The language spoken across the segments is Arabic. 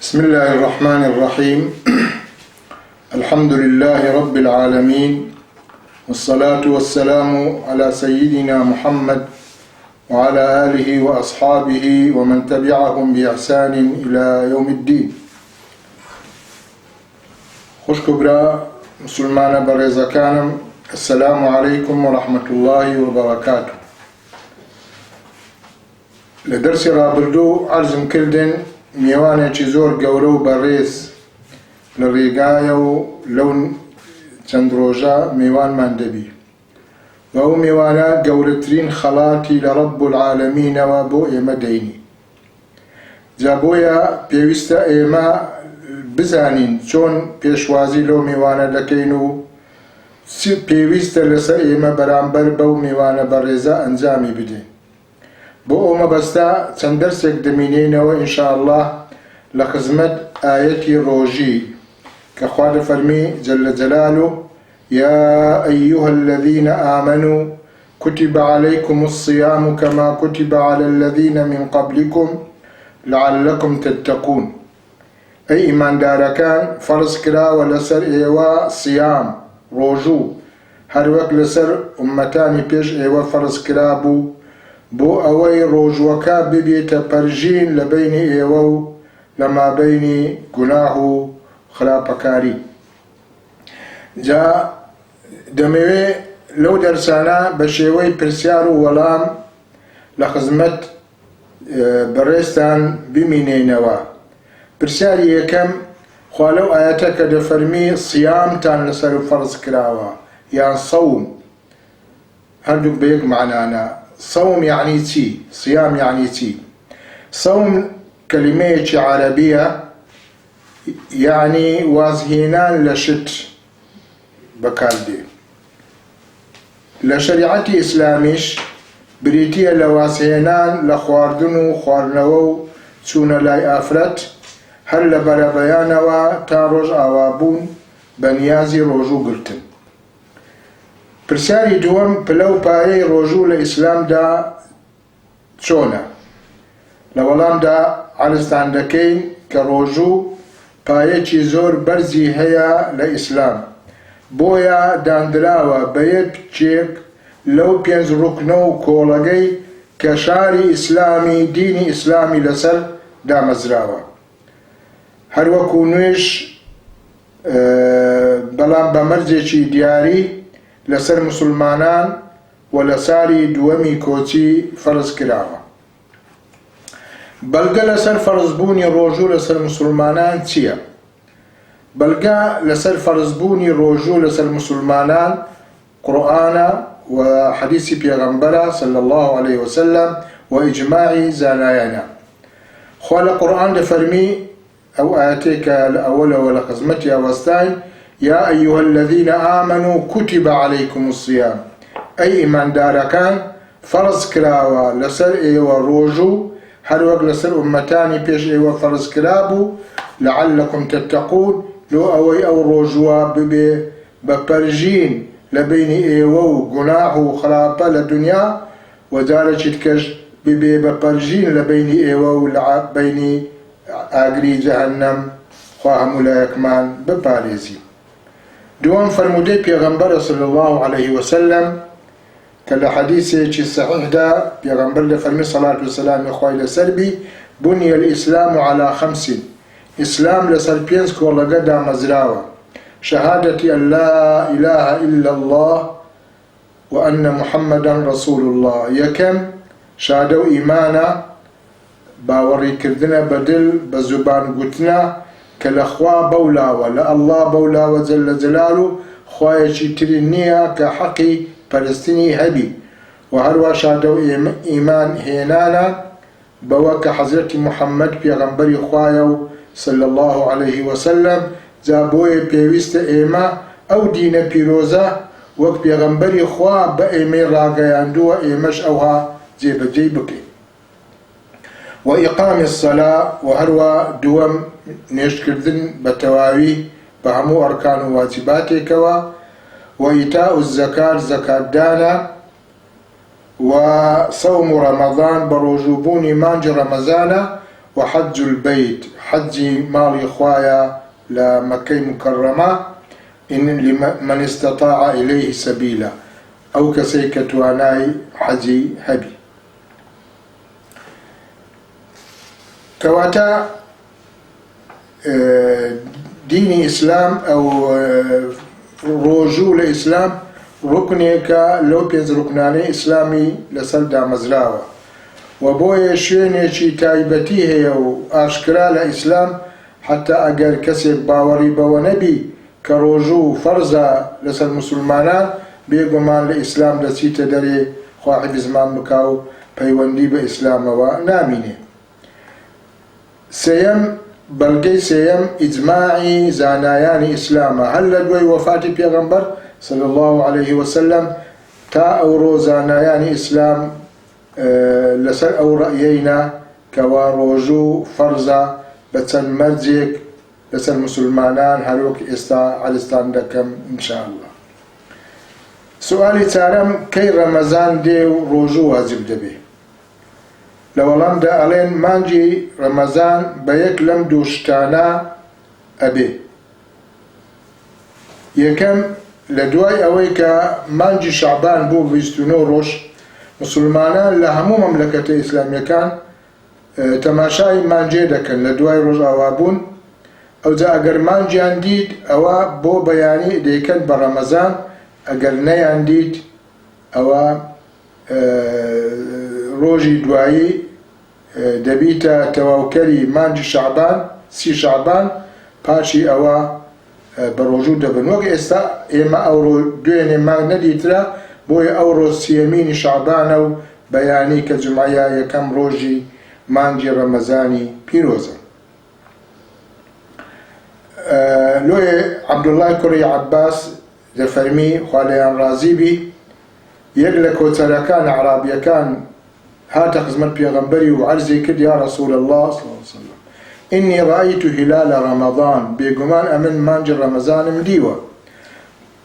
بسم الله الرحمن الرحيم. الحمد لله رب العالمين، والصلاة والسلام على سيدنا محمد وعلى آله وأصحابه ومن تبعهم بإحسان إلى يوم الدين. خوش كبرى مسلمان بريزا كانم، السلام عليكم ورحمة الله وبركاته. لدرس رابردو عرضم كردن میوانێکی زۆر گەورە و بەڕێز لە ڕێگایە و لەو چەند ڕۆژە میوانمان دەبی و ئەو میوانە گەورەترین خەڵاتی لە ڕەب العالەمینەوە بۆ ئێمە دەینی. جا بۆیە پێویستە ئێمە بزانین چۆن پێشوازی لەو میوانە دەکەین و پێویستە لەسەر ئێمە بەرامبەر بەو میوانە بەڕێزە ئەنجامی بدەین. بۆ ئەو مەبەستە چەند دەرسێک دەمینێنەوە ئینشاءالله لە خزمەت ئایەتی ڕۆژی کە خوا دەفەرمی جەلە جەلالوه: يا أيها الذين آمنوا كتب عليكم الصيام كما كتب على الذين من قبلكم لعلكم تتقون. أي إيمان داركان فرض كراوە لەسەر ئێوە صيام ڕۆژوو هەر وەک لەسەر ئومەتانی پێش ئێوە فرض کرابوو بۆ ئەوەی ڕۆژوەکە ببێتە پەرژین لە بینی ئێوە و لە مابینی گوناح و خراپەکاری. جا دەمەوێ لەو دەرسانە بە شێوەی پرسیار و وەڵام لە خزمەت بەڕێزتان بمینێنەوە. پرسیاری یەکەم: خوا لەو ئایەتە کە دەفەرمی سیامتان لەسەر فەرز کراوە یان سەوم، هەردووک بە یەک معنانە. صوم يعني تي، صيام يعني تي. صوم كلمة عربية يعني وازهينان لشت بكاردي. لشريعتي إسلاميش بريتيا لوازهينان لخواردنو خواردنو چون لاي آفرت هل لبربيانوا تاروج آوابون بنيازي روجو قرتن. پرسیاری دووەم: پلە و پایەی ڕۆژوو لە ئیسلامدا چۆنە؟ لە وەڵامدا عەرزتان دەکەین کە ڕۆژوو پایەکی زۆر بەرزی هەیە لە ئیسلام، بۆیە دانراوە بە یەکێک لەو 5 ڕوکنە و کۆڵەگەی کە شاری ئیسلامی دینی ئیسلامی لەسەر دامەزراوە، هەروەکو نوێژ، بەڵام بە مەرجێکی دیاری لەسەر مسلمانان و لە ساری دووەمی کۆچی فەرز کراوە. بەڵگە لەسەر فەرزبوونی ڕۆژوو لەسەر مسلمانان چییە؟ بەڵگە لەسەر فەرزبوونی ڕۆژوو لەسەر مسلمانان قورئانە و حەدیسی پێغەمبەرە صلی الله عليه وسلم و ئیجماعی زانایانە. خوا لە قورئان دەفەرمی، ئەو ئایەتەی کە لە ئەوەلەوە لە خزمەتی ئەوەستاین: يا أيها الذين آمنوا كتب عليكم الصيام. أي إيمان داركان فرض كراوة لسر إيوة روجو هر وقت لسر أمتاني بيش إيوة فرض كرابو لعلكم تتقون. لو أوي أو روجوا ببرجين لبين إيوة وقناح وخرابة للدنيا ودارج تكش ببرجين لبين إيوة ولبين آقري جهنم خواهم لا يكمان بباريزي. دوام فرمودي پیغمبر صلی الله علیه وسلم که لحدیثی چی صحیح دا پیغمبر لفرمی صلاة والسلام اخوای لسربی: بنی الاسلام على 5. اسلام لسر 5 کولگه دا مزراوه: شهادة ان لا اله الا الله و ان محمدا رسول الله. یکم شهادو ایمانا باوری کردنه بدل بزبان گوتنا کە لە خوا بەولاوە، لە ئەڵڵا بەولاوە جەلە جەلالوه خوایەکی تری نییە کە حەقی پەرستنی هەبی، و هەروە شادە و ئیمان هێنانە بەوە کە حەزرەتی محەممەد پێغەمبەری خوایە و صلی الله عليه وسلم. جا بۆیە پێویستە ئێمە ئەو دینە پیرۆزە وەک پێغەمبەری خوا بە ئێمەی ڕاگەیاندووە ئێمەش ئەوها جێبەجێ بکەین. وإقام الصلاة وهروا دوم نشكردن بتواوي بهمو أركان واجباتكوا، وإيتاء الزكاة زكاة دانا، وصوم رمضان بروجوبون مانج رمضان، وحج البيت حجي مالي خوايا لمكة مكرمة إن لمن استطاع إليه سبيلا أو كسيكة تواناي حجي هبي كواتا ديني إسلام أو روجو الإسلام ركنيك لو بينز ركناني إسلامي لسلدا مزراوة وبوي شوينيشي تايبتي هي وأشكرا لإسلام حتى أجر كسر باوري بونبي كروجو فرزا لسل مسلمانان بيقومان الإسلام لسيت دري خواحب زمان مكاو بيوندي بإسلام وناميني سيم بلغي سيم إجماعي زانايان إسلام هل لدوي وفاة بيغمبر صلى الله عليه وسلم تا أورو زانايان إسلام لسر أو رأيينا كواروجو فرزا بتسن مرجك لسر مسلمانان هلوك علستان دكم إن شاء الله سؤالي تارم كي رمضان ديو روجو واجب دبي لولام دا ألين مانجي رمضان بيك لم دوشتانا أبي يكم لدواي أويكا مانجي شعبان بو بيستونو روش مسلمانان لهمو مملكة إسلامية كان تماشاي مانجي دكن لدواي روش أوابون أو دا أقر مانجي انديد أوا بو بياني ديكن برمضان أقر ني انديد أوا روجي دوایی دەبیتە تەواوکەری مانجی شعبان سی شعبان پاشی ئەوە بە ڕۆژوو دەبن وەک ئێستا ئێمە ئەوڕۆ دوێنێ مانگ نەدیترا بۆیە ئەوڕۆ سیەمینی شعبانە و بەیانی کە جمعەیە یەکەم ڕۆژی مانجی ڕەمەزانی پیرۆزە لۆیە عەبدوڵڵای کوڕی عەباس دەفەرمی خوا لێیان ڕازی بی یەک لە کۆچەرەکان عەرابیەکان هات خزمت پیغمبری وعرضي كد يا رسول الله صلى الله عليه وسلم إني رأيت هلال رمضان بيقمان أمن مانج رمضان مديوة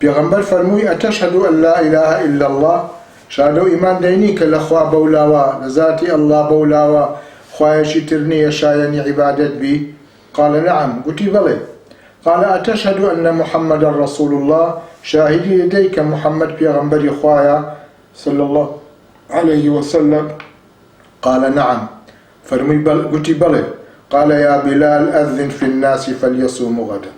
پیغمبر فرموي أتشهد أن لا إله إلا الله شهدوا إيمان دينيك لأخوة بولاوا لذاتي الله بولاوا خواهشي ترني شايني عبادت بي قال نعم قلت بلي قال أتشهد أن محمد رسول الله شاهدي لديك محمد پیغمبر خوايا صلى الله عليه وسلم قال نعم فرمي قلت بلى قال يا بلال أذن في الناس فليصوموا غدا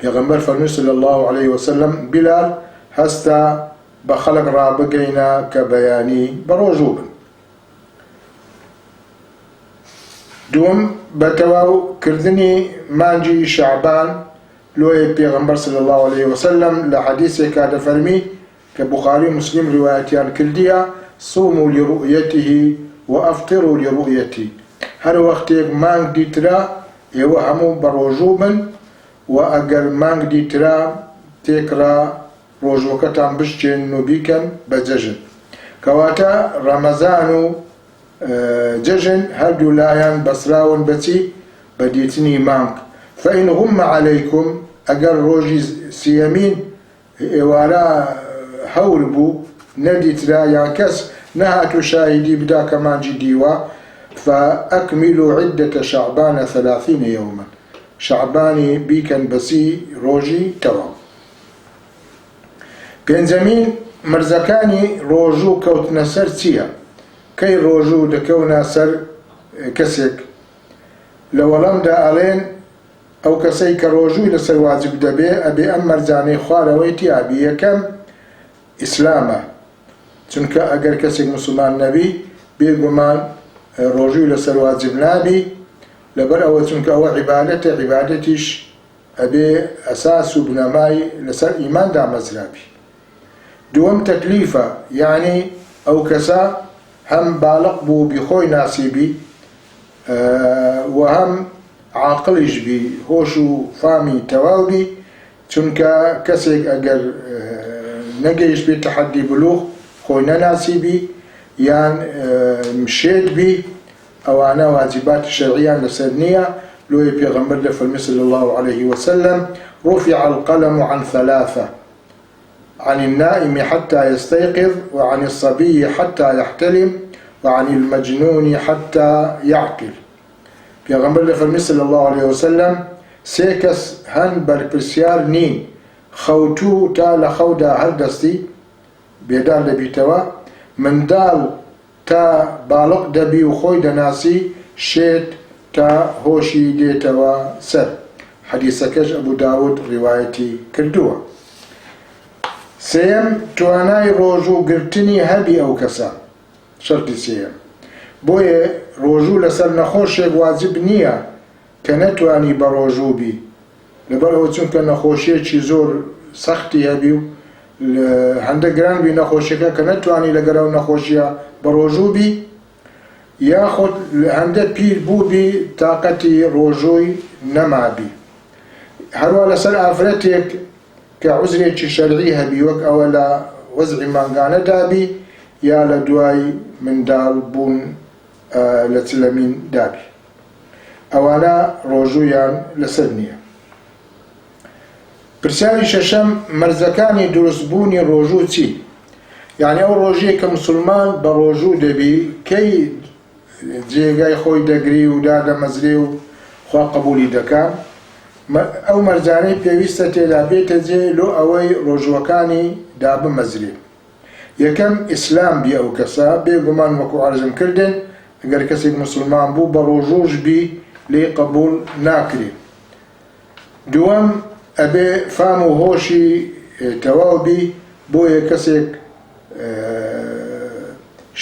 پیغمبر فرمي صلى الله عليه وسلم بلال هستا بخلق رابقينا كبياني بروجوب دوم بتواو كردني مانجي شعبان لوي پیغمبر صلى الله عليه وسلم لحديث كاد فرمي كبخاري مسلم روايتيان كردية صوموا لرؤيته وأفطروا لرؤيتي هر وقت مانگ ديترا يو همو بروجوبن وأقل مانگ ديترا تكرا روجوكتان بشتين نبيكن بججن كواتا رمضان ججن هردو لايان بسراون بتي بديتني مانگ فإن غم عليكم أقل روجي سيامين وراء هوربو نديترا يانكس نهات شاهدي بدا كمان جديوا فأكملوا عدة شعبان 30 يوما شعباني بيكن بسي روجي توا بينزمين مرزكاني روجو كوتنا سر تيا كي روجو دكونا سر كسك لولم دا ألين أو كسيك روجو لسر واجب دبي أبي أمر زاني خوارويتي أبي يكم إسلامه چونکە ئەگەر کەسێک مسلمان نەبی بێگومان ڕۆژووی لەسەر واجب نابی لەبەر ئەوە چونکە ئەوە عیبادەتە عیبادەتیش ئەبێ ئەساس و بنەمای لەسەر ئیماندا مەزرابی دووەم تەکلیفە یعنی ئەو کەسە هەم باڵق بوو بیخۆی ناسیبی و هەم عاقڵیش بی هۆش و فامی تەواو بی چونکە کەسێک ئەگەر نەگەیشت بێت تەحەدی بلوغ خۆی نەناسیبی یان مشێت بی ئەوانە واجبات شەرعیان لەسەر نییە لۆیە پێغەمبەر دەفەرمێ صلی الله عليه وسلم رفع القلم عن 3 عن النائم حتى يستيقظ وعن الصبي حتى يحتلم وعن المجنون حتى يعقل پێغەمبەر لە فەرمی صلی الله عليه وسلم سێ کەس هەن بەرپرسیار نین خەوتوو تا لە خەودا هەردەستی بێدار دەبیتەوە، منداڵ تا باڵق دەبی و خۆی دەناسی، شێت تا هۆشی دێتەوە سەر. حەدیسەکەش ئەبوو داود ڕیوایەتی کردووە. سێم توانای ڕۆژوو گرتنی هەبی ئەو کەسە، شەرتی سێم. بۆیە ڕۆژوو لەسەر نەخۆشێک واجب نییە کە نەتوانی بە ڕۆژوو بی، لەبەرەوە چونکە نەخۆشیەکی زۆر سەختی هەبی و هەندە گران بی نەخۆشیەکە کە نەتوانی لەگەڵ ئەو نەخۆشیە بە ڕۆژوو بی، یاخۆت هەندە پیر بوو بی تاقەتی ڕۆژووی نەمابی. هەروە لەسەر ئافرەتێک کە عوزرێکی شەرعی هەبی وەک ئەوە لە وەزعی مانگانەدا بی یا لە دوای منداڵ بوون لە چلەمین دابی، ئەوانە ڕۆژوویان لەسەر نییە. پرسیاری شەشەم مەرزەکانی دروستبوونی ڕۆژوو چی؟ یعنی ئەو ڕۆژەیە کە مسلمان بە ڕۆژوو دەبی کەی جێگای خۆی دەگری و دادەمەزرێ و خوا قبولی دەکات. ئەو مەرجانەی پێویستە تێدا بێتە جێ لۆ ئەوەی ڕۆژوەکانی دابمەزرێ. یەکەم ئیسلام بی ئەو کەسە، بێگومان وەکو عەرزم کردن ئەگەر کەسێک مسلمان بوو بە ڕۆژووش بی لێ قبول ناکرێ. دووەم ئەبێ فام و هۆشی تەواو بی، بۆیە کەسێک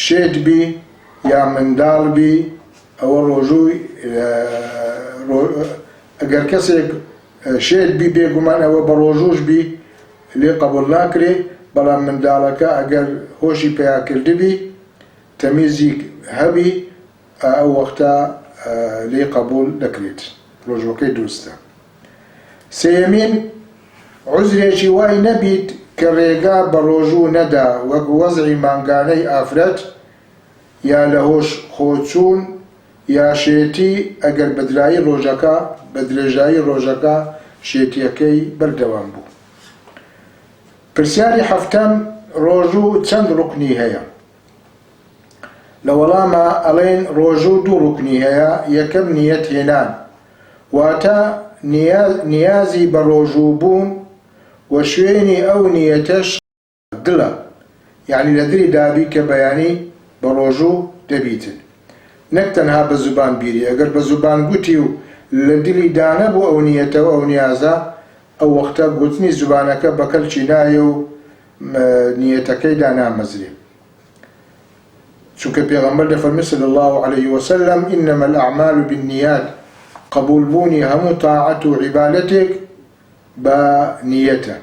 شێت بی یا منداڵ بی ئەوە ڕۆژووی، ئەگەر کەسێک شێت بی بێگومان ئەوە بە ڕۆژووش بی لێ قبول ناکرێ، بەڵام منداڵەکە ئەگەر هۆشی پێیاکردبی تەمیزی هەبی ئەو وەختە لێ قبول دەکرێت، ڕۆژوەکەی دروستە. سێمین عوزرێکی وای نەبیت کە ڕێگا بە ڕۆژوو نەدا وەک وەزعی مانگانەی ئافرەت یا لە هۆش خۆچوون یا شێتی ئەگەر بە درێژایی ڕۆژەکە شێتیەکەی بەردەوام بوو. پرسیاری هەفتەم ڕۆژوو چەند ڕوکنی هەیە؟ لە وەڵامە ئەڵێن ڕۆژوو دوو ڕوکنی هەیە. یەکەم نیەت هێنان، واتە نیازی بە ڕۆژوو بوون و شوێنی ئەو نیەتەش دڵە، یعنی لە دڵی دابی کە بەیانی بە ڕۆژوو دەبیتن، نەک تەنها بە زوبان بیری. ئەگەر بە زوبان گوتی و لە دڵی دانە بوو ئەو نیەتەوە ئەو نیازە، ئەو وەختە گوتنی زوبانەکە بەکەلکی نایە و نیەتەکەی دانامەزرێ. چونکە پێغەمبەر دەفەرمێ صلی الله عليه وسلم إنما الأعمال بالنيات، قبول بوونی هەموو تاعەت و عیبادەتێک بە نیەتە.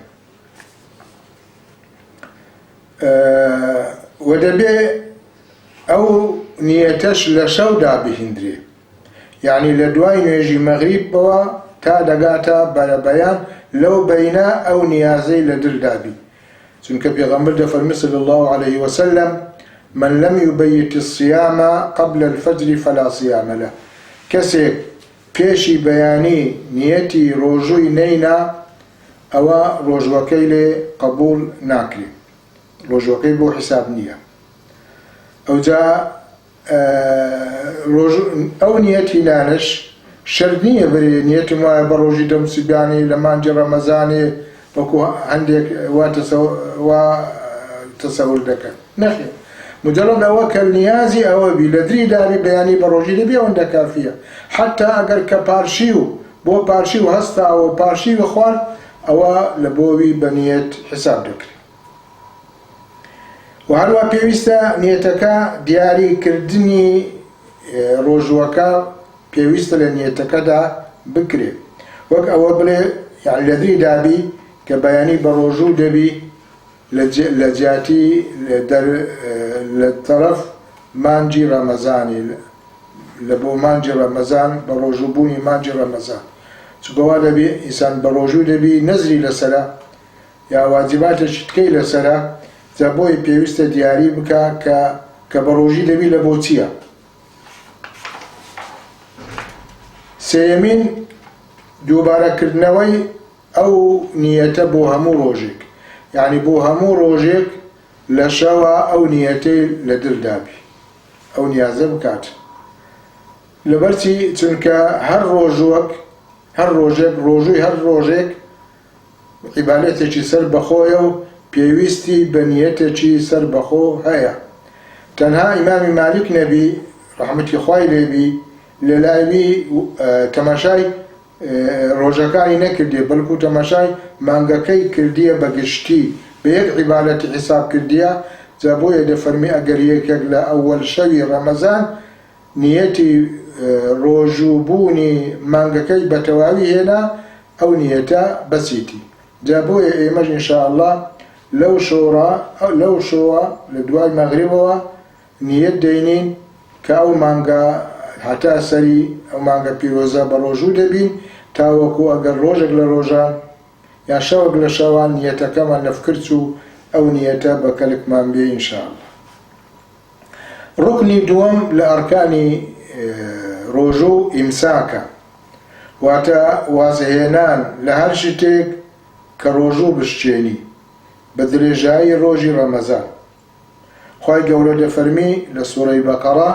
و دەبێ ئەو نیەتەش لە شەودا بهێندرێ، یعنی لە دوای نوێژی مەغریبەوە تا دەگاتە بەرەبەیان لەو بەینە ئەو نیازەی لە دڵدا بی. چونکە پێغەمبەر دەفەرمێ صلی الله عليه وسلم من لم يبيت الصيام قبل الفجر فلا صيام له، کەسێک پێشی بەیانی نیەتی ڕۆژووی نەینا ئەوە ڕۆژوەکەی لێ قبول ناکرێ، ڕۆژوەکەی بۆ حیساب نییە. ئەوجا ئەو نیەتی نانش شەرت نییە بەرێ نیەتم وایە بە ڕۆژی دەمسیبیانی لە مانجی ڕەمەزانێ وەکو هەندێک وا تەسەور دەکەن، نەخێ، مجرد ئەوە کە نیازی ئەوە بی لە دڵی دابی بەیانی بە ڕۆژی دەبێ ئەوەندە کافیە. حتا ئەگەر کە پارشی و بۆ پارشی و هەستاوە پارشی بخوارد ئەوە لە بۆوی بە نیەت حساب دەکرێت. و هەروە پێویستە نیەتەکە دیاریکردنی ڕۆژوەکە پێویستە لە نیەتەکەدا بکرێت، وەک ئەوە بڵێ یعنی لە دڵی دابی کە بەیانی بە ڕۆژوو دەبی لە جیاتی لە تەرەف مانجی ڕەمەزانی، لە بۆ مانجی ڕەمەزان بە ڕۆژووبوونی مانجی ڕەمەزان، چونکەوا دەبی ئینسان بە ڕۆژوو دەبی نەزری لەسەرە یا واجباتێکی تکەی لەسەرە، جا بۆی پێویستە دیاری بکە کە بە ڕۆژی دەبی لە بۆ چییە. سێیەمین دووبارەکردنەوەی ئەو نیەتە بۆ هەموو ڕۆژێک، یعنی بۆ هەموو ڕۆژێک لە شەوە ئەو نیەتەی لە دڵ دابی ئەو نیازە بکات. لبرتي تلك هر روجك عبادتك سر بخويا بيويستي بنيتك سر بخو هيا تنها إمام مالك نبي رحمة خوای لێبی لەلایبی تەماشای ڕۆژەکانی نەکردیە بەڵکو تەماشای مانگەکەی کردیە بەگشتی بە یەک عیبادەتی حیساب کردیە جا بۆیە دەفەرمی ئەگەر یەکێک لە ئەوەل شەوی ڕەمەزان نیەتی ڕۆژووبوونی مانگەکەی بەتەواوی هێنا ئەو نیەتە بەسیتی جا بۆیە ئێمەش ئینشاءالله لەو شەوە لە دوای مەغریبەوە نیەت دەینین کە ئەو مانگە هەتا سەری ئەو مانگە پیرۆزە بە ڕۆژوو دەبین تاوەکو ئەگەر ڕۆژێک لە ڕۆژان یا شەوێک لە شەوان نیەتەکەمان لەفکرد و ئەو نیەتە بە کەلکمان بێ ئینشاءالله. ڕوکنی دووەم لە ئەرکانی ڕۆژوو ئیمساکە واتە وازهێنان لە هەر شتێک کە ڕۆژوو بشتێنی بە درێژایی ڕۆژی ڕەمەزان. خوای گەورە دەفەرمی لە سوورەی بەقەرە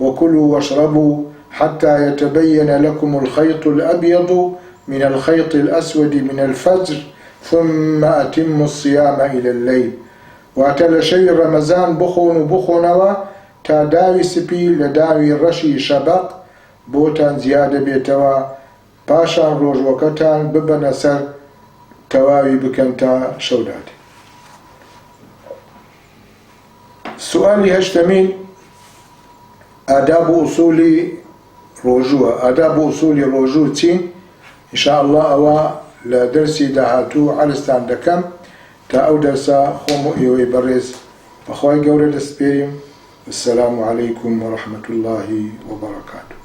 وكلوا واشربوا حتى يتبين لكم الخيط الأبيض من الخيط الأسود من الفجر ثم أتموا الصيام إلى الليل واتل شيء رمضان بخونوا تا داوي سبي لداوي رشي شبق بوتان زيادة بيتوا باشان روج وكتان ببن سر تواوي بكنتا شوداتي. سؤالي هشتمين آداب أصول رجوع آداب أصول رجوع تين إن شاء الله أوا لدرسي دهاتو على استعندكم تا أو درسا خومو إيوي برز أخوي قولة السبيريم. السلام عليكم ورحمة الله وبركاته.